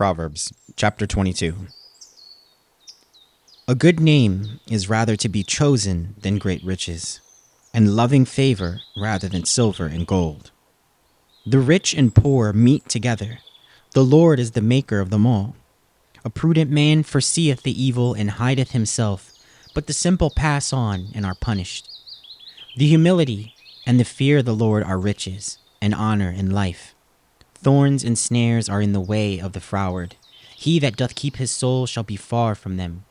Proverbs chapter 22. A good name is rather to be chosen than great riches, and loving favor rather than silver and gold. The rich and poor meet together. The Lord is the maker of them all. A prudent man foreseeth the evil and hideth himself, but the simple pass on and are punished. The humility and the fear of the Lord are riches, and honor and life. Thorns and snares are in the way of the froward. He that doth keep his soul shall be far from them.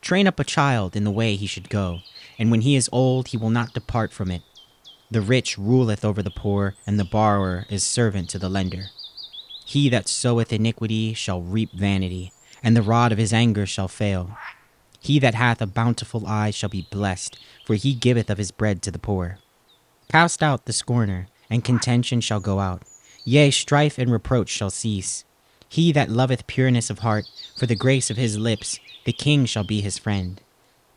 Train up a child in the way he should go, and when he is old he will not depart from it. The rich ruleth over the poor, and the borrower is servant to the lender. He that soweth iniquity shall reap vanity, and the rod of his anger shall fail. He that hath a bountiful eye shall be blessed, for he giveth of his bread to the poor. Cast out the scorner, and contention shall go out. Yea, strife and reproach shall cease. He that loveth pureness of heart, for the grace of his lips, the king shall be his friend.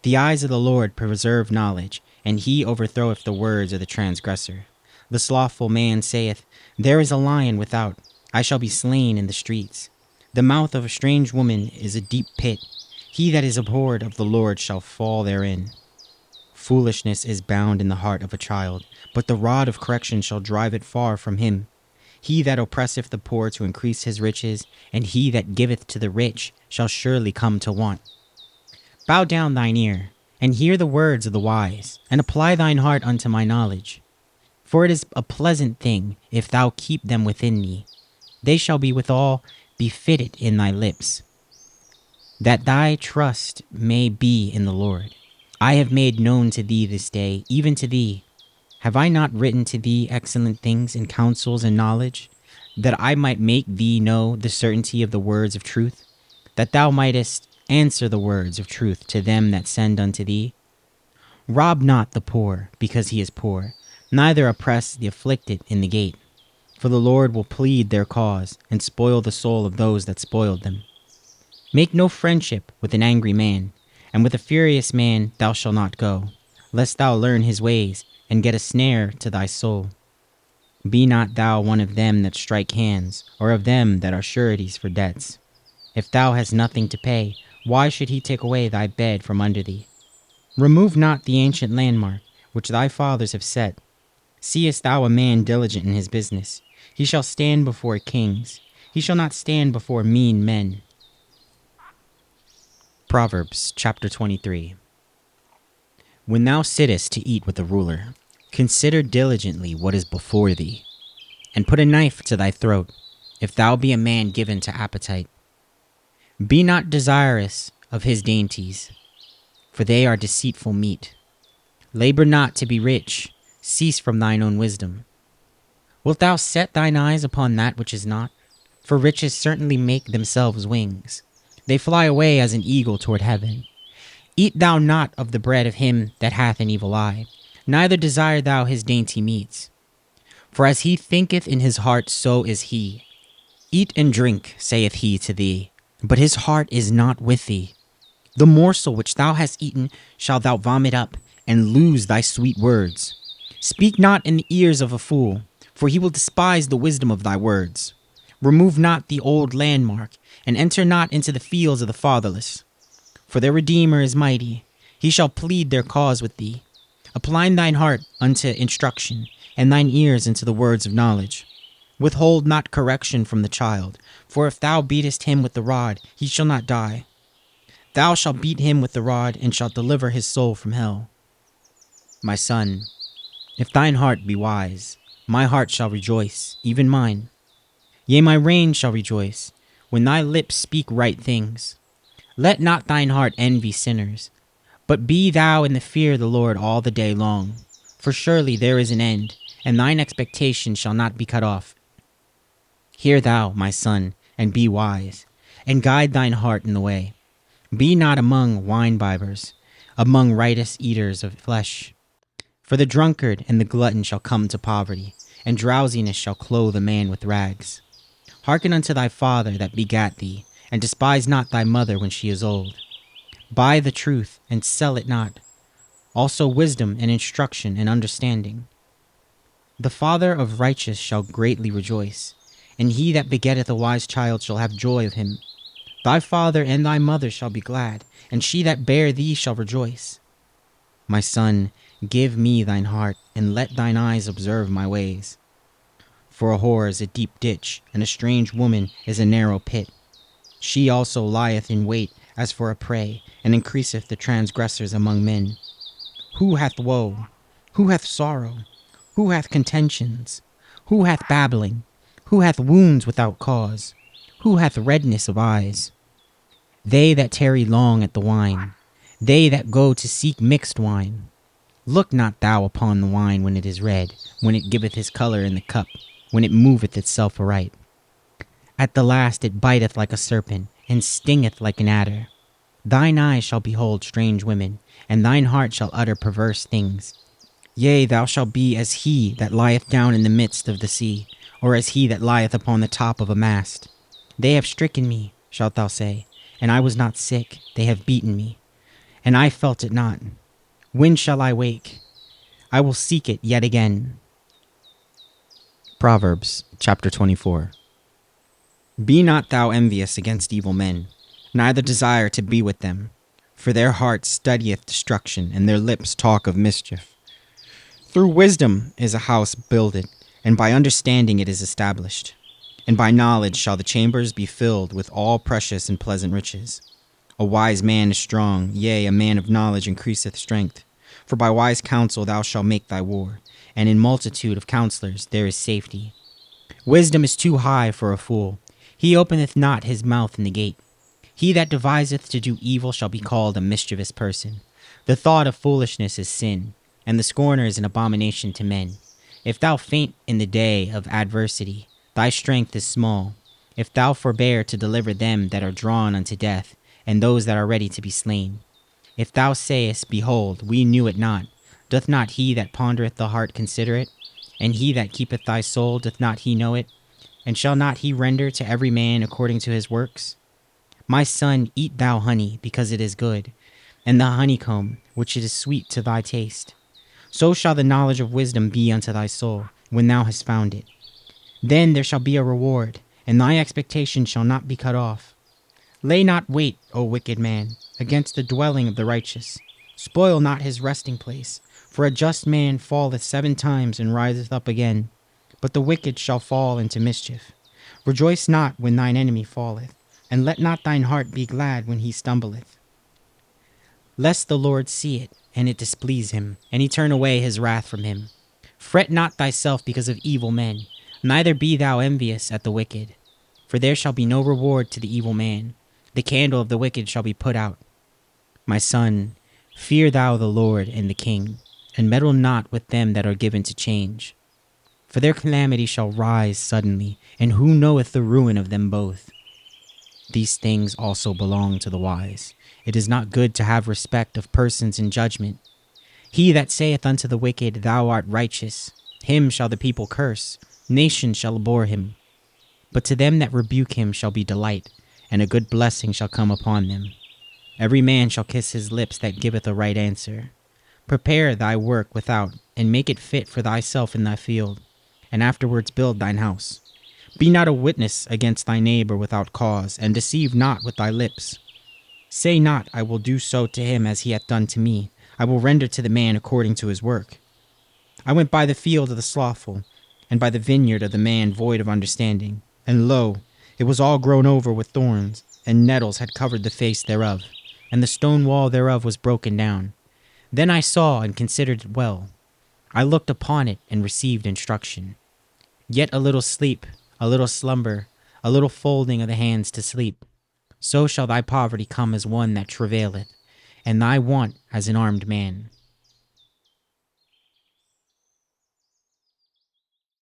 The eyes of the Lord preserve knowledge, and he overthroweth the words of the transgressor. The slothful man saith, There is a lion without, I shall be slain in the streets. The mouth of a strange woman is a deep pit. He that is abhorred of the Lord shall fall therein. Foolishness is bound in the heart of a child, but the rod of correction shall drive it far from him. He that oppresseth the poor to increase his riches, and he that giveth to the rich shall surely come to want. Bow down thine ear, and hear the words of the wise, and apply thine heart unto my knowledge. For it is a pleasant thing if thou keep them within thee. They shall be withal befitted in thy lips. That thy trust may be in the Lord. I have made known to thee this day, even to thee. Have I not written to thee excellent things in counsels and knowledge, that I might make thee know the certainty of the words of truth, that thou mightest answer the words of truth to them that send unto thee? Rob not the poor, because he is poor, neither oppress the afflicted in the gate. For the Lord will plead their cause, and spoil the soul of those that spoiled them. Make no friendship with an angry man, and with a furious man thou shalt not go, lest thou learn his ways, and get a snare to thy soul. Be not thou one of them that strike hands, or of them that are sureties for debts. If thou hast nothing to pay, why should he take away thy bed from under thee? Remove not the ancient landmark, which thy fathers have set. Seest thou a man diligent in his business? He shall stand before kings. He shall not stand before mean men. Proverbs chapter 23. When thou sittest to eat with a ruler, consider diligently what is before thee, and put a knife to thy throat, if thou be a man given to appetite. Be not desirous of his dainties, for they are deceitful meat. Labor not to be rich, cease from thine own wisdom. Wilt thou set thine eyes upon that which is not? For riches certainly make themselves wings. They fly away as an eagle toward heaven. Eat thou not of the bread of him that hath an evil eye, neither desire thou his dainty meats. For as he thinketh in his heart, so is he. Eat and drink, saith he to thee, but his heart is not with thee. The morsel which thou hast eaten shalt thou vomit up, and lose thy sweet words. Speak not in the ears of a fool, for he will despise the wisdom of thy words. Remove not the old landmark, and enter not into the fields of the fatherless. For their Redeemer is mighty, he shall plead their cause with thee. Apply thine heart unto instruction, and thine ears unto the words of knowledge. Withhold not correction from the child, for if thou beatest him with the rod, he shall not die. Thou shalt beat him with the rod, and shalt deliver his soul from hell. My son, if thine heart be wise, my heart shall rejoice, even mine. Yea, my reign shall rejoice, when thy lips speak right things. Let not thine heart envy sinners, but be thou in the fear of the Lord all the day long. For surely there is an end, and thine expectation shall not be cut off. Hear thou, my son, and be wise, and guide thine heart in the way. Be not among wine-bibbers, among riotous eaters of flesh. For the drunkard and the glutton shall come to poverty, and drowsiness shall clothe a man with rags. Hearken unto thy father that begat thee, and despise not thy mother when she is old. Buy the truth, and sell it not, also wisdom and instruction and understanding. The father of righteous shall greatly rejoice, and he that begetteth a wise child shall have joy of him. Thy father and thy mother shall be glad, and she that bare thee shall rejoice. My son, give me thine heart, and let thine eyes observe my ways. For a whore is a deep ditch, and a strange woman is a narrow pit. She also lieth in wait as for a prey, and increaseth the transgressors among men. Who hath woe? Who hath sorrow? Who hath contentions? Who hath babbling? Who hath wounds without cause? Who hath redness of eyes? They that tarry long at the wine, they that go to seek mixed wine. Look not thou upon the wine when it is red, when it giveth his colour in the cup, when it moveth itself aright. At the last it biteth like a serpent, and stingeth like an adder. Thine eyes shall behold strange women, and thine heart shall utter perverse things. Yea, thou shalt be as he that lieth down in the midst of the sea, or as he that lieth upon the top of a mast. They have stricken me, shalt thou say, and I was not sick. They have beaten me, and I felt it not. When shall I wake? I will seek it yet again. Proverbs chapter 24. Be not thou envious against evil men, neither desire to be with them. For their heart studieth destruction, and their lips talk of mischief. Through wisdom is a house builded, and by understanding it is established. And by knowledge shall the chambers be filled with all precious and pleasant riches. A wise man is strong, yea, a man of knowledge increaseth strength. For by wise counsel thou shalt make thy war, and in multitude of counselors there is safety. Wisdom is too high for a fool. He openeth not his mouth in the gate. He that deviseth to do evil shall be called a mischievous person. The thought of foolishness is sin, and the scorner is an abomination to men. If thou faint in the day of adversity, thy strength is small. If thou forbear to deliver them that are drawn unto death, and those that are ready to be slain. If thou sayest, Behold, we knew it not, doth not he that pondereth the heart consider it? And he that keepeth thy soul, doth not he know it? And shall not he render to every man according to his works? My son, eat thou honey, because it is good, and the honeycomb, which it is sweet to thy taste. So shall the knowledge of wisdom be unto thy soul, when thou hast found it. Then there shall be a reward, and thy expectation shall not be cut off. Lay not wait, O wicked man, against the dwelling of the righteous. Spoil not his resting place, for a just man falleth 7 times and riseth up again, but the wicked shall fall into mischief. Rejoice not when thine enemy falleth, and let not thine heart be glad when he stumbleth. Lest the Lord see it, and it displease him, and he turn away his wrath from him. Fret not thyself because of evil men, neither be thou envious at the wicked. For there shall be no reward to the evil man. The candle of the wicked shall be put out. My son, fear thou the Lord and the king, and meddle not with them that are given to change. For their calamity shall rise suddenly, and who knoweth the ruin of them both? These things also belong to the wise. It is not good to have respect of persons in judgment. He that saith unto the wicked, Thou art righteous, him shall the people curse, nations shall abhor him. But to them that rebuke him shall be delight, and a good blessing shall come upon them. Every man shall kiss his lips that giveth a right answer. Prepare thy work without, and make it fit for thyself in thy field, and afterwards build thine house. Be not a witness against thy neighbor without cause, and deceive not with thy lips. Say not, I will do so to him as he hath done to me. I will render to the man according to his work. I went by the field of the slothful, and by the vineyard of the man void of understanding. And lo, it was all grown over with thorns, and nettles had covered the face thereof, and the stone wall thereof was broken down. Then I saw and considered it well. I looked upon it and received instruction. Yet a little sleep, a little slumber, a little folding of the hands to sleep. So shall thy poverty come as one that travaileth, and thy want as an armed man.